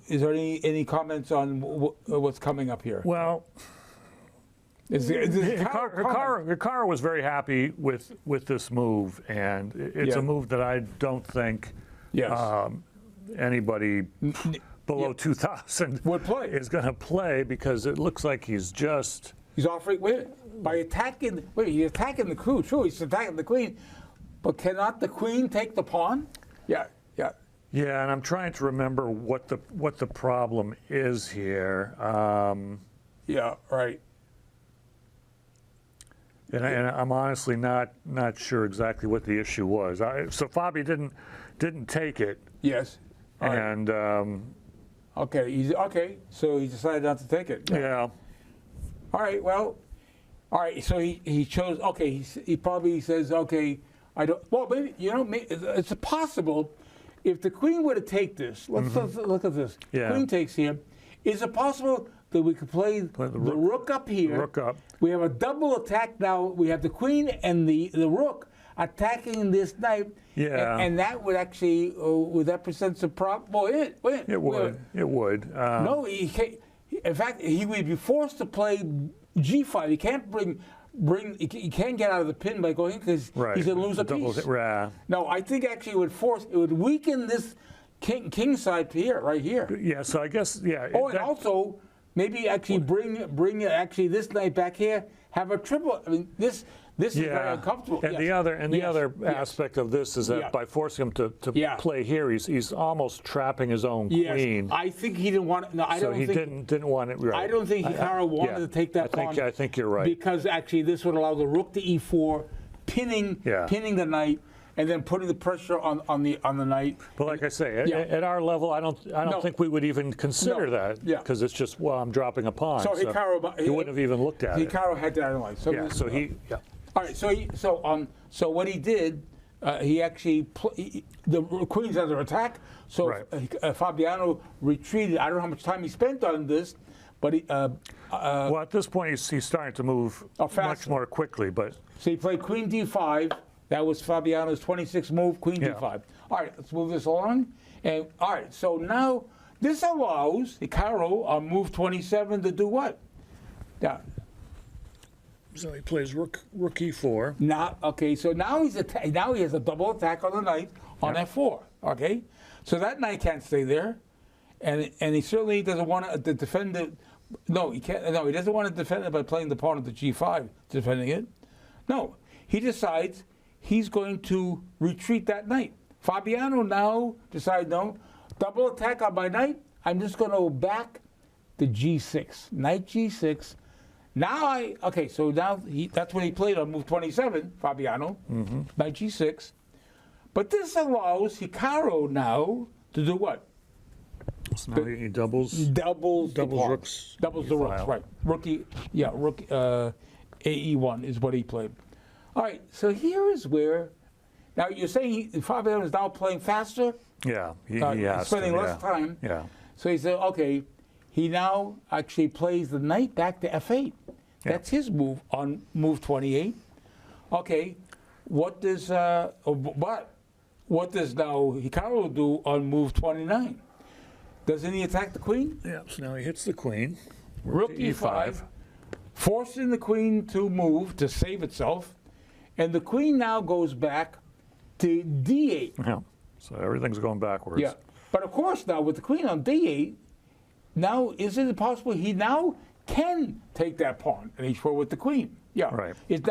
Is there any comments on what's coming up here? Well, Hikaru was very happy with this move, and it's a move that I don't think anybody below 2,000 would play. Is going to play, because it looks like he's offering. By attacking. He's attacking the queen. Sure, he's attacking the queen, but cannot the queen take the pawn? Yeah. Yeah, and I'm trying to remember what the problem is here. Yeah, right. And I'm honestly not sure exactly what the issue was. So Fabi didn't take it. Yes. And okay. So he decided not to take it. Yeah. All right. Well. All right. So he chose. Okay. He probably says, okay, I don't. Well, maybe it's possible if the queen were to take this. Let's look at this. Yeah. Queen takes here. Is it possible that we could play the rook up here? Rook up. We have a double attack now. We have the queen and the rook attacking this knight. Yeah. And that would actually would that present some problem? Well, it would. It would. No, he can't. In fact, he would be forced to play g5. He can't he can't get out of the pin by going, because he's going to lose a piece. No, I think actually it would weaken this king side here, right here. Yeah, so I guess, Oh, and also maybe actually bring actually this knight back here, have a triple. I mean, this is very uncomfortable. And the other aspect of this is that by forcing him to play here, he's almost trapping his own queen. I think he didn't want it. No, I don't think didn't want it. Right. I don't think Hikaru wanted to take that pawn. I think you're right. Because actually this would allow the rook to e4, pinning the knight, and then putting the pressure on the knight. But like I say, at our level, I don't think we would even consider that, because it's just, well, I'm dropping a pawn. So Hikaru, he wouldn't have even looked at it. Hikaru had to analyze. All right. So what he did, he actually the queen's under attack. So Fabiano retreated. I don't know how much time he spent on this, but well, at this point he's starting to move much more quickly. But so he played queen d5. That was Fabiano's 26th move, queen d5. All right, let's move this along. And all right, so now this allows Hikaru on move 27 to do what? Yeah. So he plays rook e4. So now he has a double attack on the knight on f4. Okay, so that knight can't stay there, and he certainly doesn't want to defend it. No, he can't. No, he doesn't want to defend it by playing the pawn at the g5, defending it. No, he decides he's going to retreat that knight. Fabiano now decides, no, double attack on my knight. I'm just going to go back to g6, knight g6. Now so now that's what he played on move 27, Fabiano, knight g6. But this allows Hikaru now to do what? So now he doubles rooks. Doubles the rooks, right. Rook AE1 is what he played. All right, so here is where, now you're saying Fabiano is now playing faster? Yeah, he has spending less time. Yeah. So he said, okay, he now actually plays the knight back to f8. That's his move on move 28. Okay, what does now Hikaru do on move 29? Doesn't he attack the queen? Yeah, so now he hits the queen. Rook e5, forcing the queen to move to save itself, and the queen now goes back to d8. Yeah, so everything's going backwards. Yeah, but of course now with the queen on d8, now is it possible he now can take that pawn and h4 with the queen? Yeah, right. It's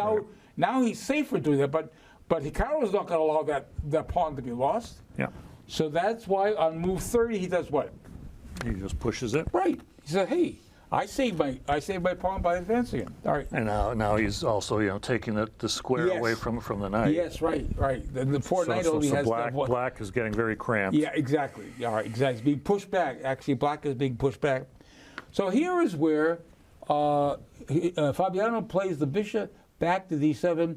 now he's safer doing that, but Hikaru is not going to allow that pawn to be lost. Yeah. So that's why on move 30 he does what? He just pushes it. Right. He said, hey, I saved my pawn by advancing him. All right. And now he's also taking the square Yes. away from the knight. Yes, right. The poor knight only has black is getting very cramped. Yeah, exactly. All right, exactly. It's being pushed back. Actually, black is being pushed back. So here is where Fabiano plays the bishop back to d7,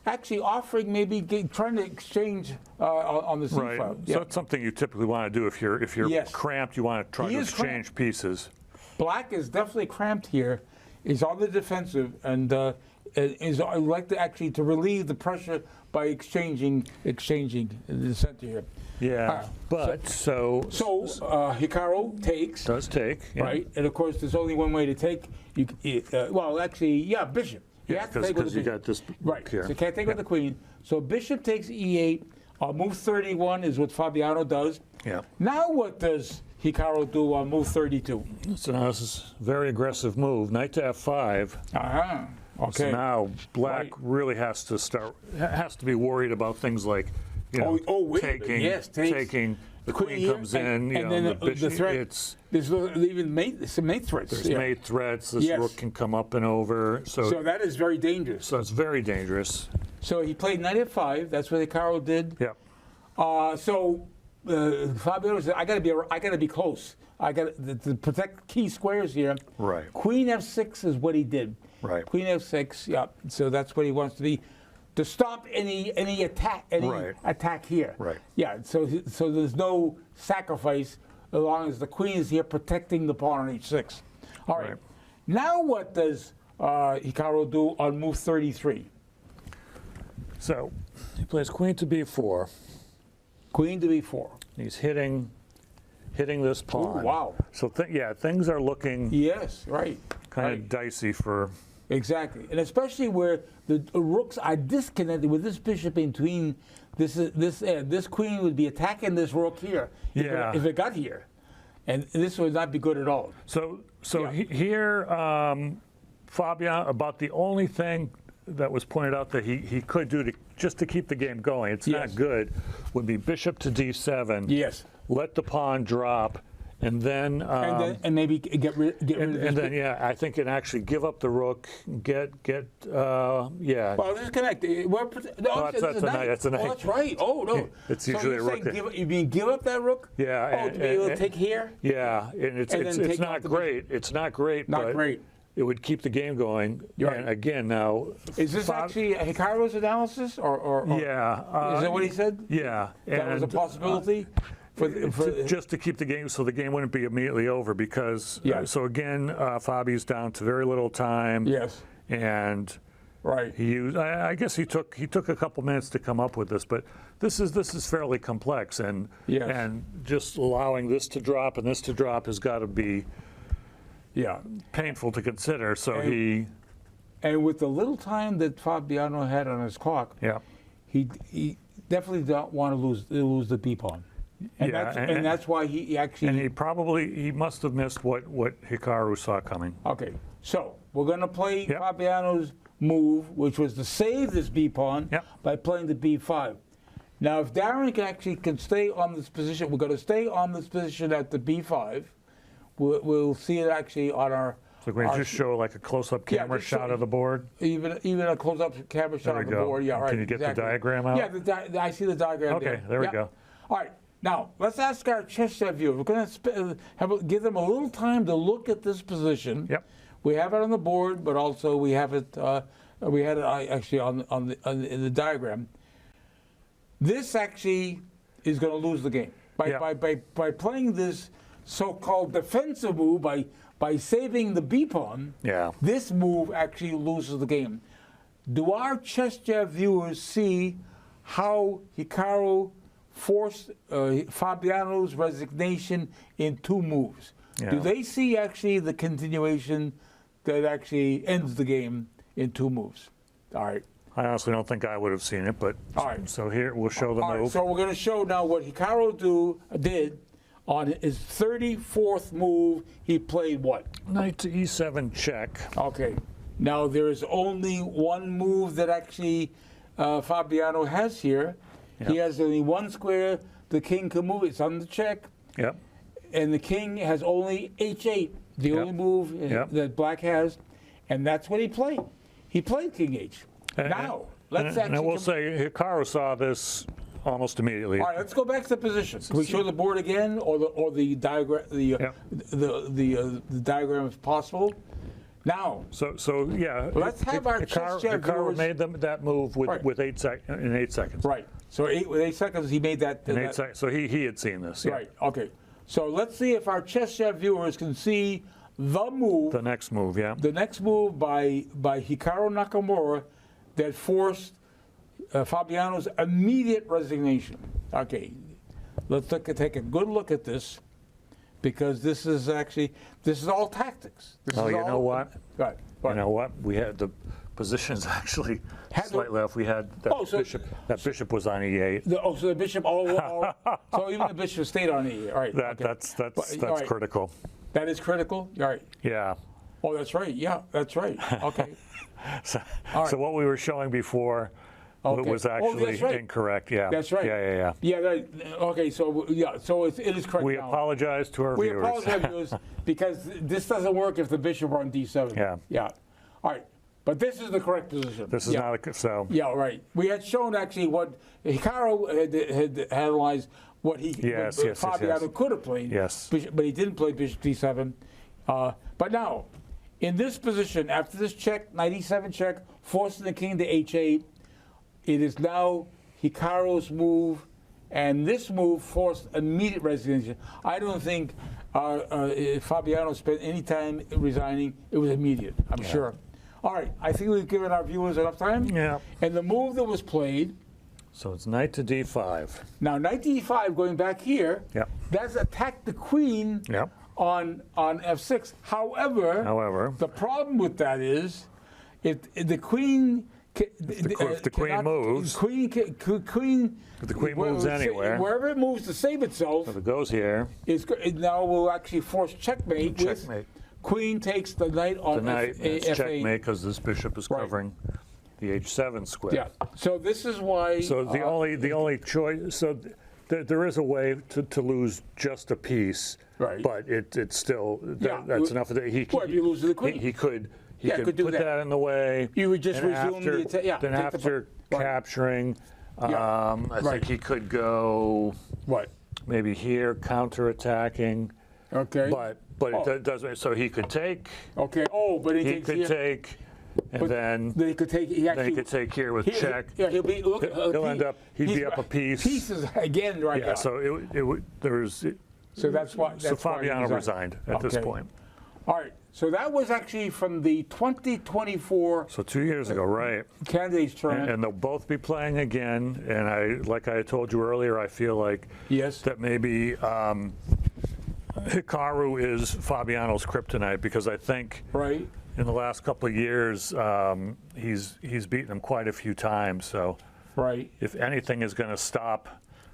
actually offering trying to exchange on the c Right. file. So that's something you typically want to do if you're Yes. cramped. You want to try to exchange pieces. Black is definitely cramped here. Is on the defensive and is like to relieve the pressure by exchanging the center here. Yeah, but so Hikaru takes. Does take, yeah. Right, and of course there's only one way to take. Bishop. You have to take with the because you bishop. got this Right, here. so you can't take with the queen. So bishop takes e8. Move 31 is what Fabiano does. Yeah. Now what does Hikaru do on move 32? So now this is a very aggressive move. Knight to f5. Uh-huh. Okay. So now black Right. really has to be worried about things like wait a minute. taking. Yes, takes. Taking. The queen here, comes in. and then the bishop. threat. There's even some mate threats. There's mate threats. This Yes. rook can come up and over. So that is very dangerous. So it's very dangerous. So he played knight f5. That's what Hikaru did. Yeah. Fabiano said, "I gotta be close. I got to protect key squares here." Right. Queen f6 is what he did. Right. Queen f6. Yeah. So that's what he wants to be, to stop any attack attack here. Right. Yeah. So there's no sacrifice as long as the queen is here protecting the pawn on h6. All right. Right. Now what does Hikaru do on move 33? So he plays queen to b4. Queen to b4. He's hitting this pawn. Ooh, wow. So things are looking Yes. Right. kind Right. of dicey for. Exactly, and especially where the rooks are disconnected with this bishop in between. This queen would be attacking this rook here if it got here, and this would not be good at all. So Yeah. here, Fabian, about the only thing that was pointed out that he could do just to keep the game going, it's Yes. not good, would be bishop to d7. Yes, Let the pawn drop, and then and maybe get rid of and this. then I think it actually give up the rook, Well, disconnect. that's a knight. That's a knight. Oh, that's right. Oh no, It's so usually you're a rook. saying you mean give up that rook? Yeah, Oh, to be able to take here. Yeah, and it's And then take not off the great. It's not great. Not but great. It would keep the game going. You're and right. again, now Is this actually Hikaru's analysis, or yeah, is that what he said? Yeah, That was a and, possibility. just to keep the game, so the game wouldn't be immediately over, because Yeah. so again, Fabi's down to very little time. Yes. And Right. he used. I guess he took a couple minutes to come up with this, but this is fairly complex, and Yes. and just allowing this to drop and this to drop has got to be Yeah. painful to consider. So And- And with the little time that Fabiano had on his clock, yeah. he definitely don't want to lose the b pawn, and Yeah, that's why he actually. And he must have missed what Hikaru saw coming. Okay, so we're going to play Yep. Fabiano's move, which was to save this b pawn Yep. by playing the b5. Now, if Darren can stay on this position, we're going to stay on this position at the b5. We'll see it actually on our. So can we just show like a close-up camera just show- shot of the board? Even a close-up camera shot There we of the go. board. Yeah, right. Can you get the exactly. diagram out? Yeah, I see the diagram. Okay, there we Yeah. go. All right, now let's ask our chess viewers. We're going to give them a little time to look at this position. Yep. We have it on the board, but also we have it. We had it actually in the diagram. This actually is going to lose the game by playing this so-called defensive move by saving the b pawn. Yeah. This move actually loses the game. Do our chess jab viewers see how Hikaru forced Fabiano's resignation in two moves? Yeah. Do they see actually the continuation that actually ends the game in two moves? All right. I honestly don't think I would have seen it, but All right. so here we'll show the All right, move. so we're going to show now what Hikaru did on his 34th move. He played what? Knight to e7 check. Okay. Now there is only one move that actually Fabiano has here. Yep. He has only one square the king can move. It's on the check. Yep. and the king has only h8, the only move that black has, and that's what he played. He played king h. Now, let's actually... And we'll say Hikaru saw this almost immediately. All right, let's go back to the position. Can we show the board again, or the diagram, the diagram if possible? Now, so yeah. Let's have our chess chat Hikaru viewers... made that move with 8 seconds. Right. So with 8 seconds, he made that. In 8 seconds. So he had seen this. Yeah. Right. Okay. So let's see if our chess chat viewers can see the move. The next move, yeah. The next move by Hikaru Nakamura that forced Fabiano's immediate resignation. Okay. Let's take a good look at this, because this is all tactics. You know what? Right. You know what? We had the positions actually slightly off. We had that bishop was on e8. So the bishop so even the bishop stayed on e8. All right. That's critical. That is critical. All right. Yeah. Oh, that's right. Yeah, that's right. Okay. So what we were showing before was actually incorrect. Yeah. That's right. Yeah. Yeah. Right. Okay. So it is correct. We now. apologize to our viewers. We apologize, viewers, because this doesn't work if the bishop were on d7. Yeah. Yeah. All right. But this is the correct position. This is not so. Yeah. Right. We had shown actually what Hikaru had analyzed what Fabiano could have played. Yes. But he didn't play bishop d7. But now, in this position, after this check, knight e7 check, forcing the king to h8, it is now Hikaru's move, and this move forced immediate resignation. I don't think Fabiano spent any time resigning. It was immediate, I'm sure. All right, I think we've given our viewers enough time. Yeah. And the move that was played. So it's knight to d5. Now, knight to e5, going back here, that's attacked the queen on f6. However, the problem with that is, if the queen... If the queen moves, if the queen moves anywhere, wherever it moves to save itself, if it goes here, it now will actually force checkmate. Checkmate. Queen takes the knight on f8. Checkmate, because this bishop is covering the h7 square. Yeah. So this is why. So the only choice. So there is a way to lose just a piece. Right. But it's still that's enough of that. If you lose the queen, he could. He could put that in the way. You would just resume the attack. Yeah. Then after capturing, I think he could go. What? Maybe here, counterattacking. Okay. But it doesn't. So he could take. Okay. Oh, but he could take, and then he could take. Then he could take here with check. Yeah, he'll be. Look, he'll end up. He'd be up a piece. Pieces again, right? Yeah. So there's. So that's why. So Fabiano resigned at this point. All right. So that was actually from the 2024. So 2 years ago, right? Candidates tournament. And they'll both be playing again. And like I told you earlier, I feel like that maybe Hikaru is Fabiano's kryptonite, because I think in the last couple of years he's beaten him quite a few times. So if anything is going to stop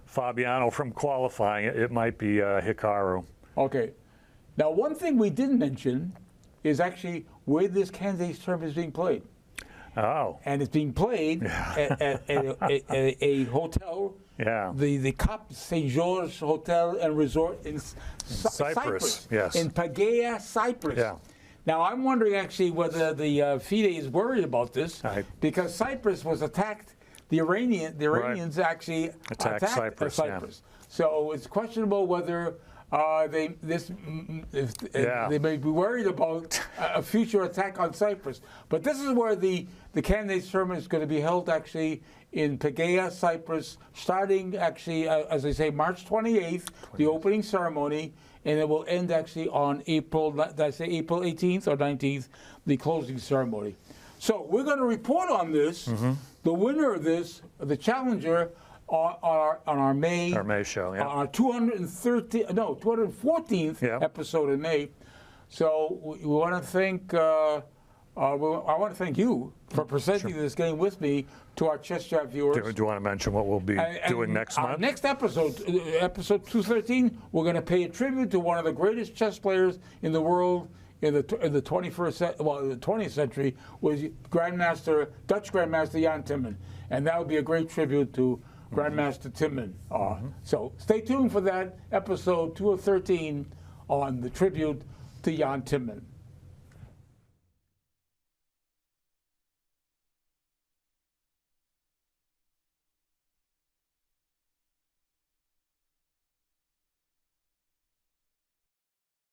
Fabiano from qualifying, it might be Hikaru. Okay. Now, one thing we didn't mention is actually where this candidates tournament is being played. Oh. And it's being played at a hotel. Yeah. The Cap St. George Hotel and Resort in Cyprus. Yes. In Pagaya, Cyprus. Yeah. Now, I'm wondering actually whether the FIDE is worried about this, because Cyprus was attacked. The Iranians actually attacked Cyprus. So it's questionable whether they may be worried about a future attack on Cyprus. But this is where the candidates tournament is going to be held actually in Pagaya, Cyprus, starting actually, as I say, March 28th, the opening ceremony, and it will end actually on April 18th or 19th, the closing ceremony. So we're going to report on this, the winner of this, the challenger, on our May show, on our 214th episode in May. So we want to thank I want to thank you for presenting this game with me to our Chess Chat viewers. Do you want to mention what we'll be doing next month? Next episode, episode 213, we're going to pay a tribute to one of the greatest chess players in the world in the 20th century, was Dutch Grandmaster Jan Timman, and that would be a great tribute to Grandmaster Timman. So stay tuned for that episode 2 of 13 on the tribute to Jan Timman.